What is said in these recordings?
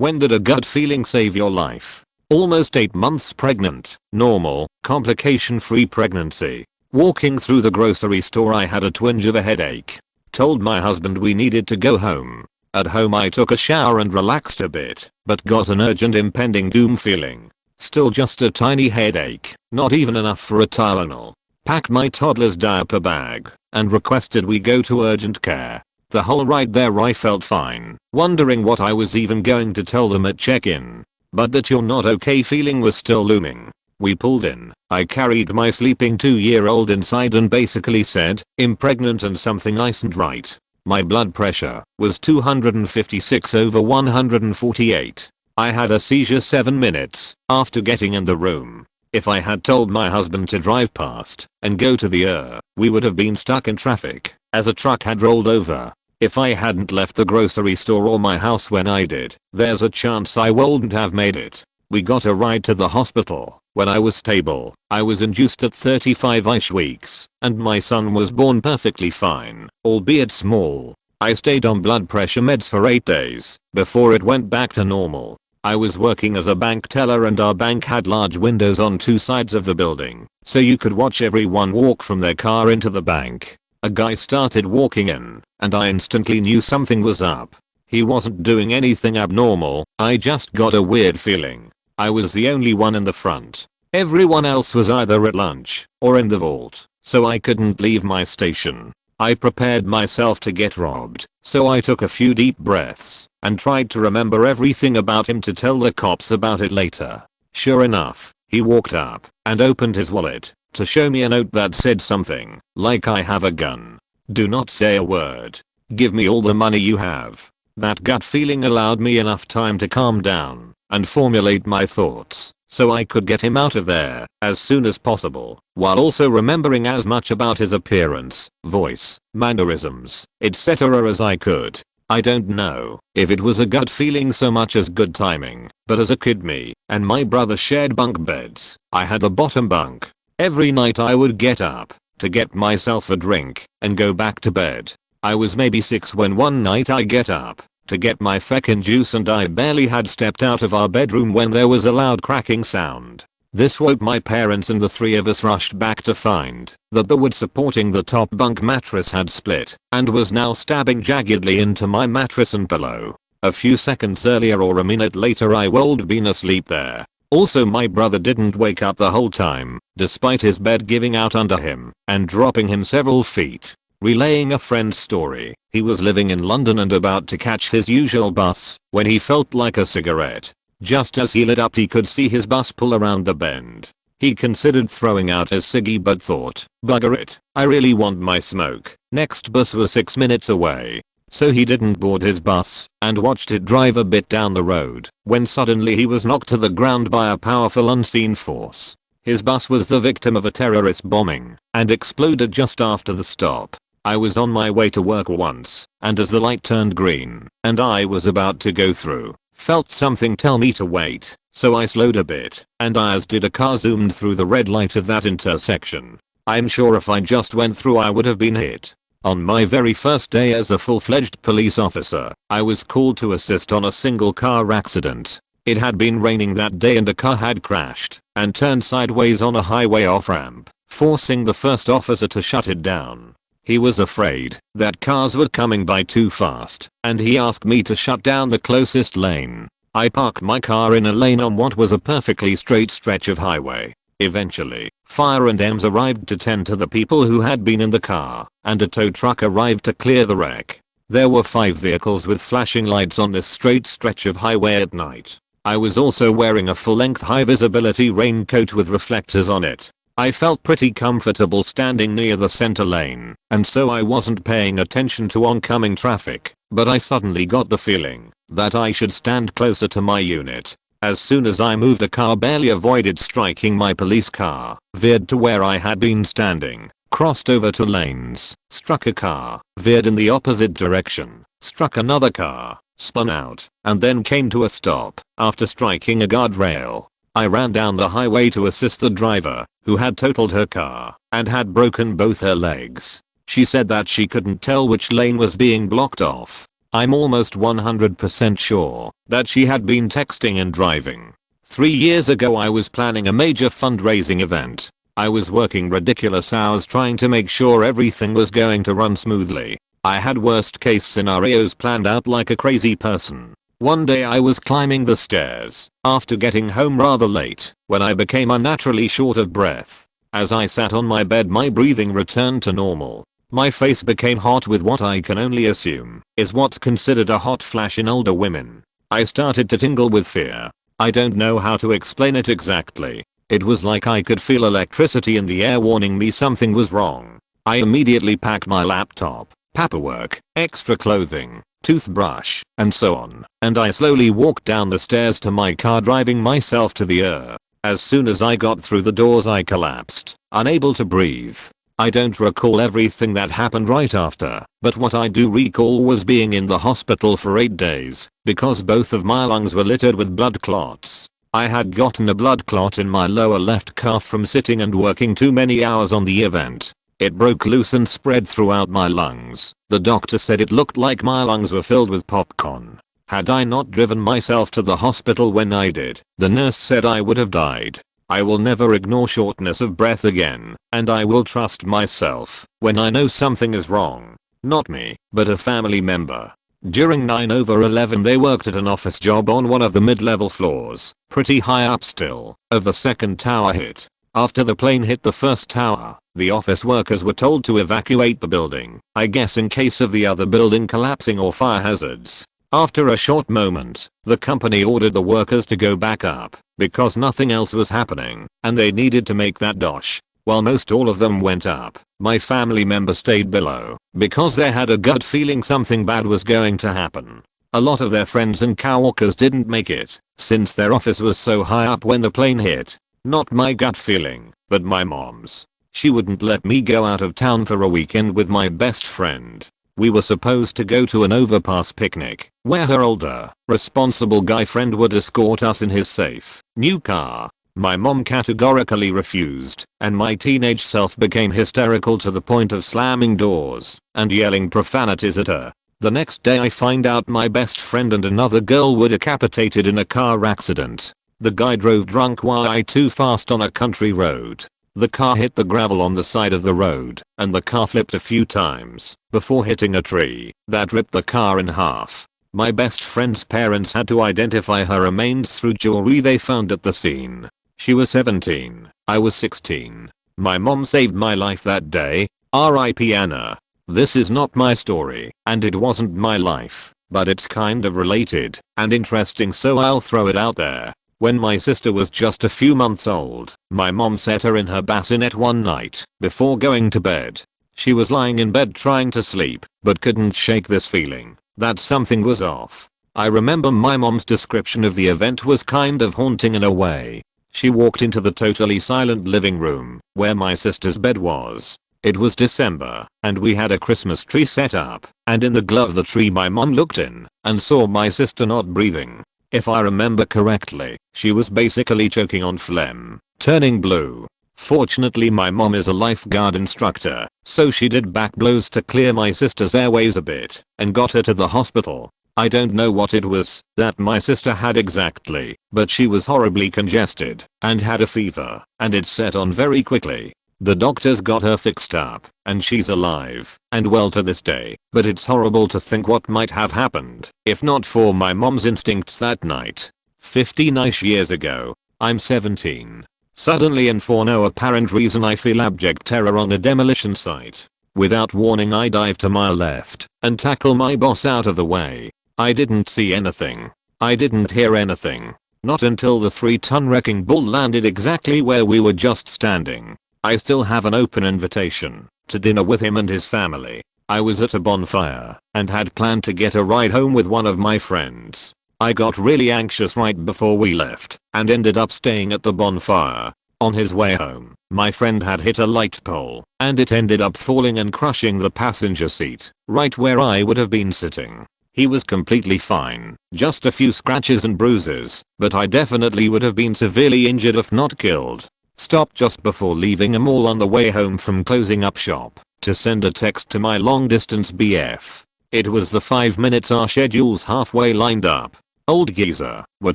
When did a gut feeling save your life? Almost 8 months pregnant, normal, complication-free pregnancy. Walking through the grocery store I had a twinge of a headache. Told my husband we needed to go home. At home I took a shower and relaxed a bit, but got an urgent impending doom feeling. Still just a tiny headache, not even enough for a Tylenol. Packed my toddler's diaper bag and requested we go to urgent care. The whole ride there I felt fine, wondering what I was even going to tell them at check-in. But that you're not okay feeling was still looming. We pulled in. I carried my sleeping 2-year-old inside and basically said, "I'm pregnant and something isn't right." My blood pressure was 256/148. I had a seizure 7 minutes after getting in the room. If I had told my husband to drive past and go to the we would have been stuck in traffic as a truck had rolled over. If I hadn't left the grocery store or my house when I did, there's a chance I wouldn't have made it. We got a ride to the hospital. When I was stable, I was induced at 35ish weeks, and my son was born perfectly fine, albeit small. I stayed on blood pressure meds for 8 days before it went back to normal. I was working as a bank teller and our bank had large windows on 2 sides of the building, so you could watch everyone walk from their car into the bank. A guy started walking in, and I instantly knew something was up. He wasn't doing anything abnormal, I just got a weird feeling. I was the only one in the front. Everyone else was either at lunch or in the vault, so I couldn't leave my station. I prepared myself to get robbed, so I took a few deep breaths and tried to remember everything about him to tell the cops about it later. Sure enough, he walked up and opened his wallet to show me a note that said something like, "I have a gun. Do not say a word. Give me all the money you have." That gut feeling allowed me enough time to calm down and formulate my thoughts so I could get him out of there as soon as possible, while also remembering as much about his appearance, voice, mannerisms, etc. as I could. I don't know if it was a gut feeling so much as good timing, but as a kid me and my brother shared bunk beds. I had the bottom bunk. Every night I would get up to get myself a drink and go back to bed. I was maybe 6 when one night I get up to get my feckin' juice and I barely had stepped out of our bedroom when there was a loud cracking sound. This woke my parents and the 3 of us rushed back to find that the wood supporting the top bunk mattress had split and was now stabbing jaggedly into my mattress and pillow. A few seconds earlier or a minute later I would have been asleep there. Also my brother didn't wake up the whole time, despite his bed giving out under him and dropping him several feet. Relaying a friend's story, he was living in London and about to catch his usual bus when he felt like a cigarette. Just as he lit up he could see his bus pull around the bend. He considered throwing out his ciggy but thought, "Bugger it, I really want my smoke." Next bus was 6 minutes away. So he didn't board his bus and watched it drive a bit down the road when suddenly he was knocked to the ground by a powerful unseen force. His bus was the victim of a terrorist bombing and exploded just after the stop. I was on my way to work once, and as the light turned green and I was about to go through, felt something tell me to wait, so I slowed a bit, and as did a car zoomed through the red light of that intersection. I'm sure if I just went through I would have been hit. On my very first day as a full-fledged police officer, I was called to assist on a single car accident. It had been raining that day and a car had crashed and turned sideways on a highway off-ramp, forcing the first officer to shut it down. He was afraid that cars were coming by too fast, and he asked me to shut down the closest lane. I parked my car in a lane on what was a perfectly straight stretch of highway. Eventually, fire and EMS arrived to tend to the people who had been in the car, and a tow truck arrived to clear the wreck. There were 5 vehicles with flashing lights on this straight stretch of highway at night. I was also wearing a full-length high-visibility raincoat with reflectors on it. I felt pretty comfortable standing near the center lane, and so I wasn't paying attention to oncoming traffic, but I suddenly got the feeling that I should stand closer to my unit. As soon as I moved, a car barely avoided striking my police car, veered to where I had been standing, crossed over 2 lanes, struck a car, veered in the opposite direction, struck another car, spun out, and then came to a stop after striking a guardrail. I ran down the highway to assist the driver, who had totaled her car and had broken both her legs. She said that she couldn't tell which lane was being blocked off. I'm almost 100% sure that she had been texting and driving. 3 years ago I was planning a major fundraising event. I was working ridiculous hours trying to make sure everything was going to run smoothly. I had worst case scenarios planned out like a crazy person. One day I was climbing the stairs after getting home rather late when I became unnaturally short of breath. As I sat on my bed my breathing returned to normal. My face became hot with what I can only assume is what's considered a hot flash in older women. I started to tingle with fear. I don't know how to explain it exactly. It was like I could feel electricity in the air warning me something was wrong. I immediately packed my laptop, paperwork, extra clothing, toothbrush, and so on, and I slowly walked down the stairs to my car driving myself to the ER. As soon as I got through the doors I collapsed, unable to breathe. I don't recall everything that happened right after, but what I do recall was being in the hospital for 8 days because both of my lungs were littered with blood clots. I had gotten a blood clot in my lower left calf from sitting and working too many hours on the event. It broke loose and spread throughout my lungs. The doctor said it looked like my lungs were filled with popcorn. Had I not driven myself to the hospital when I did, the nurse said I would have died. I will never ignore shortness of breath again, and I will trust myself when I know something is wrong. Not me, but a family member. During 9/11 they worked at an office job on one of the mid-level floors, pretty high up still, of the second tower hit. After the plane hit the first tower, the office workers were told to evacuate the building, I guess in case of the other building collapsing or fire hazards. After a short moment, the company ordered the workers to go back up because nothing else was happening and they needed to make that dosh. While most all of them went up, my family member stayed below because they had a gut feeling something bad was going to happen. A lot of their friends and coworkers didn't make it since their office was so high up when the plane hit. Not my gut feeling, but my mom's. She wouldn't let me go out of town for a weekend with my best friend. We were supposed to go to an overpass picnic, where her older, responsible guy friend would escort us in his safe, new car. My mom categorically refused, and my teenage self became hysterical to the point of slamming doors and yelling profanities at her. The next day I find out my best friend and another girl were decapitated in a car accident. The guy drove drunk way too fast on a country road. The car hit the gravel on the side of the road, and the car flipped a few times before hitting a tree that ripped the car in half. My best friend's parents had to identify her remains through jewelry they found at the scene. She was 17, I was 16. My mom saved my life that day, R.I.P. Anna. This is not my story, and it wasn't my life, but it's kind of related and interesting so I'll throw it out there. When my sister was just a few months old, my mom set her in her bassinet one night before going to bed. She was lying in bed trying to sleep, but couldn't shake this feeling that something was off. I remember my mom's description of the event was kind of haunting in a way. She walked into the totally silent living room where my sister's bed was. It was December, and we had a Christmas tree set up, and in the glow of the tree my mom looked in and saw my sister not breathing. If I remember correctly, she was basically choking on phlegm, turning blue. Fortunately my mom is a lifeguard instructor, so she did back blows to clear my sister's airways a bit and got her to the hospital. I don't know what it was that my sister had exactly, but she was horribly congested and had a fever, and it set on very quickly. The doctors got her fixed up, and she's alive and well to this day, but it's horrible to think what might have happened if not for my mom's instincts that night. 15-ish years ago, I'm 17. Suddenly and for no apparent reason I feel abject terror on a demolition site. Without warning I dive to my left and tackle my boss out of the way. I didn't see anything. I didn't hear anything. Not until the 3-ton wrecking ball landed exactly where we were just standing. I still have an open invitation to dinner with him and his family. I was at a bonfire and had planned to get a ride home with one of my friends. I got really anxious right before we left and ended up staying at the bonfire. On his way home, my friend had hit a light pole and it ended up falling and crushing the passenger seat, right where I would have been sitting. He was completely fine, just a few scratches and bruises, but I definitely would have been severely injured if not killed. Stopped just before leaving a mall on the way home from closing up shop to send a text to my long distance BF. It was the 5 minutes our schedules halfway lined up. Old geezer, we're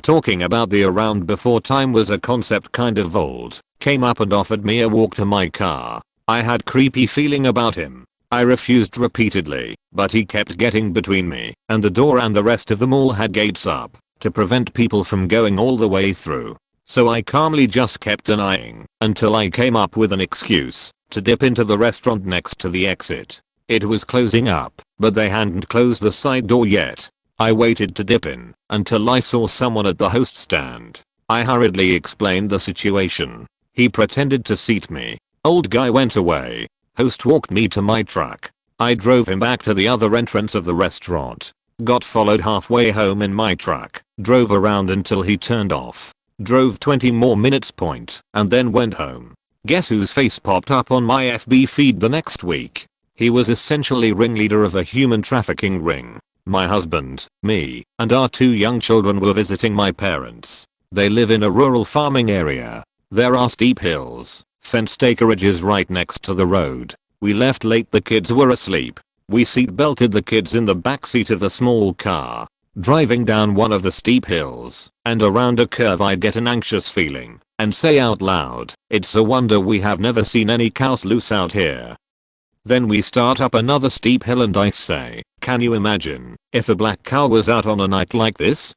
talking about the around before time was a concept kind of old, came up and offered me a walk to my car. I had creepy feeling about him. I refused repeatedly, but he kept getting between me and the door, and the rest of the mall had gates up to prevent people from going all the way through. So I calmly just kept denying until I came up with an excuse to dip into the restaurant next to the exit. It was closing up, but they hadn't closed the side door yet. I waited to dip in until I saw someone at the host stand. I hurriedly explained the situation. He pretended to seat me. Old guy went away. Host walked me to my truck. I drove him back to the other entrance of the restaurant. Got followed halfway home in my truck. Drove around until he turned off. Drove 20 more minutes and then went home. Guess whose face popped up on my FB feed the next week? He was essentially ringleader of a human trafficking ring. My husband, me, and our 2 young children were visiting my parents. They live in a rural farming area. There are steep hills, fenced acreages right next to the road. We left late, the kids were asleep. We seat belted the kids in the back seat of the small car. Driving down one of the steep hills and around a curve, I get an anxious feeling and say out loud, "It's a wonder we have never seen any cows loose out here." Then we start up another steep hill and I say, "Can you imagine if a black cow was out on a night like this?"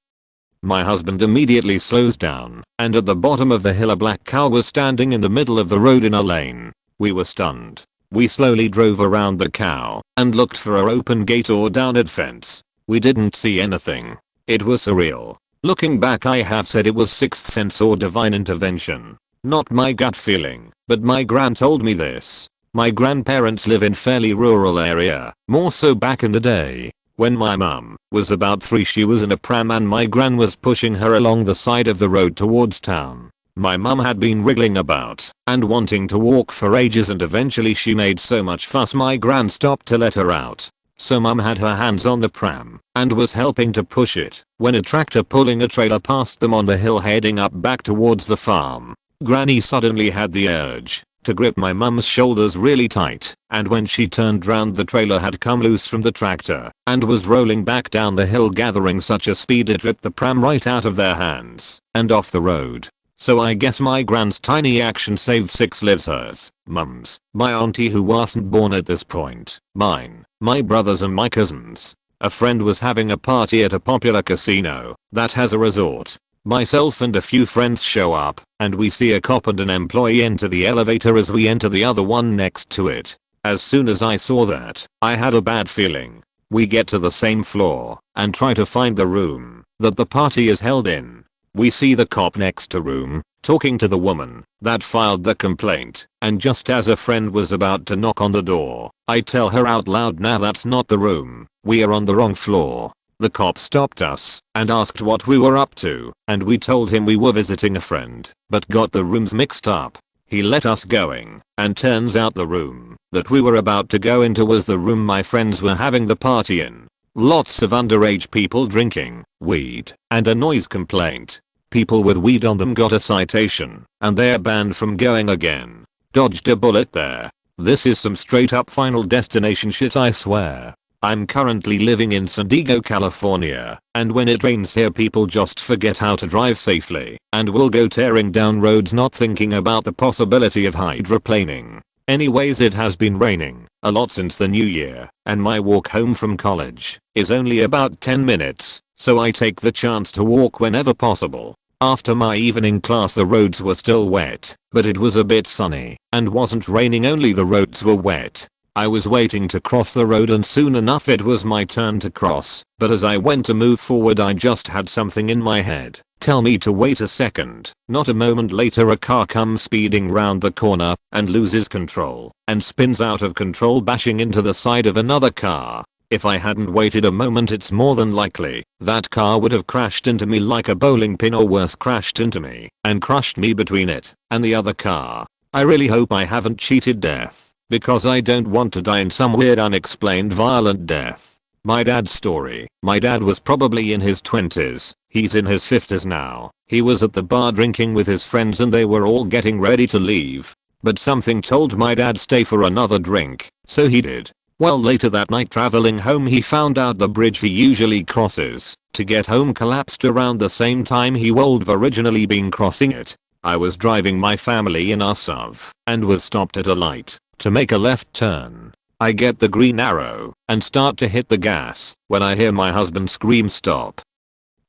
My husband immediately slows down, and at the bottom of the hill a black cow was standing in the middle of the road in a lane. We were stunned. We slowly drove around the cow and looked for a open gate or downed fence. We didn't see anything. It was surreal. Looking back, I have said it was sixth sense or divine intervention. Not my gut feeling, but my gran told me this. My grandparents live in fairly rural area, more so back in the day. When my mum was about 3, she was in a pram and my gran was pushing her along the side of the road towards town. My mum had been wriggling about and wanting to walk for ages, and eventually she made so much fuss my gran stopped to let her out. So mum had her hands on the pram and was helping to push it when a tractor pulling a trailer passed them on the hill heading up back towards the farm. Granny suddenly had the urge to grip my mum's shoulders really tight, and when she turned round, the trailer had come loose from the tractor and was rolling back down the hill, gathering such a speed it ripped the pram right out of their hands and off the road. So I guess my gran's tiny action saved 6 lives: hers, mum's, my auntie who wasn't born at this point, mine, my brothers and my cousins. A friend was having a party at a popular casino that has a resort. Myself and a few friends show up, and we see a cop and an employee enter the elevator as we enter the other one next to it. As soon as I saw that, I had a bad feeling. We get to the same floor and try to find the room that the party is held in. We see the cop next to room, talking to the woman that filed the complaint, and just as a friend was about to knock on the door, I tell her out loud, "Nah, that's not the room. We are on the wrong floor." The cop stopped us and asked what we were up to, and we told him we were visiting a friend, but got the rooms mixed up. He let us going, and turns out the room that we were about to go into was the room my friends were having the party in. Lots of underage people drinking weed and a noise complaint. People with weed on them got a citation, and they're banned from going again. Dodged a bullet there. This is some straight up Final Destination shit, I swear. I'm currently living in San Diego, California, and when it rains here people just forget how to drive safely and will go tearing down roads not thinking about the possibility of hydroplaning. Anyways, it has been raining a lot since the new year, and my walk home from college is only about 10 minutes, so I take the chance to walk whenever possible. After my evening class the roads were still wet, but it was a bit sunny and wasn't raining, only the roads were wet. I was waiting to cross the road and soon enough it was my turn to cross, but as I went to move forward I just had something in my head tell me to wait a second. Not a moment later a car comes speeding round the corner and loses control and spins out of control, bashing into the side of another car. If I hadn't waited a moment, it's more than likely that car would have crashed into me like a bowling pin, or worse, crashed into me and crushed me between it and the other car. I really hope I haven't cheated death, because I don't want to die in some weird unexplained violent death. My dad's story. My dad was probably in his 20s, he's in his 50s now. He was at the bar drinking with his friends and they were all getting ready to leave. But something told my dad stay for another drink, so he did. Well, later that night traveling home he found out the bridge he usually crosses to get home collapsed around the same time he would have originally been crossing it. I was driving my family in our SUV and was stopped at a light to make a left turn. I get the green arrow and start to hit the gas when I hear my husband scream stop.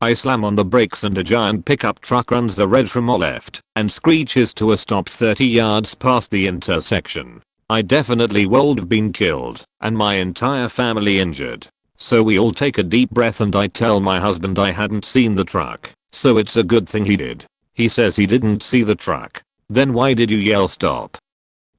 I slam on the brakes and a giant pickup truck runs the red from our left and screeches to a stop 30 yards past the intersection. I definitely would have been killed and my entire family injured. So we all take a deep breath and I tell my husband I hadn't seen the truck, so it's a good thing he did. He says he didn't see the truck. Then why did you yell stop?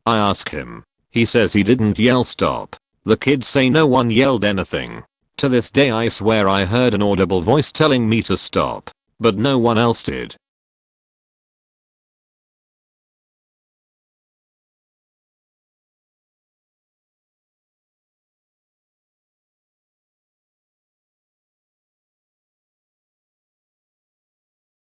I ask him. He says he didn't yell stop. The kids say no one yelled anything. To this day I swear I heard an audible voice telling me to stop, but no one else did.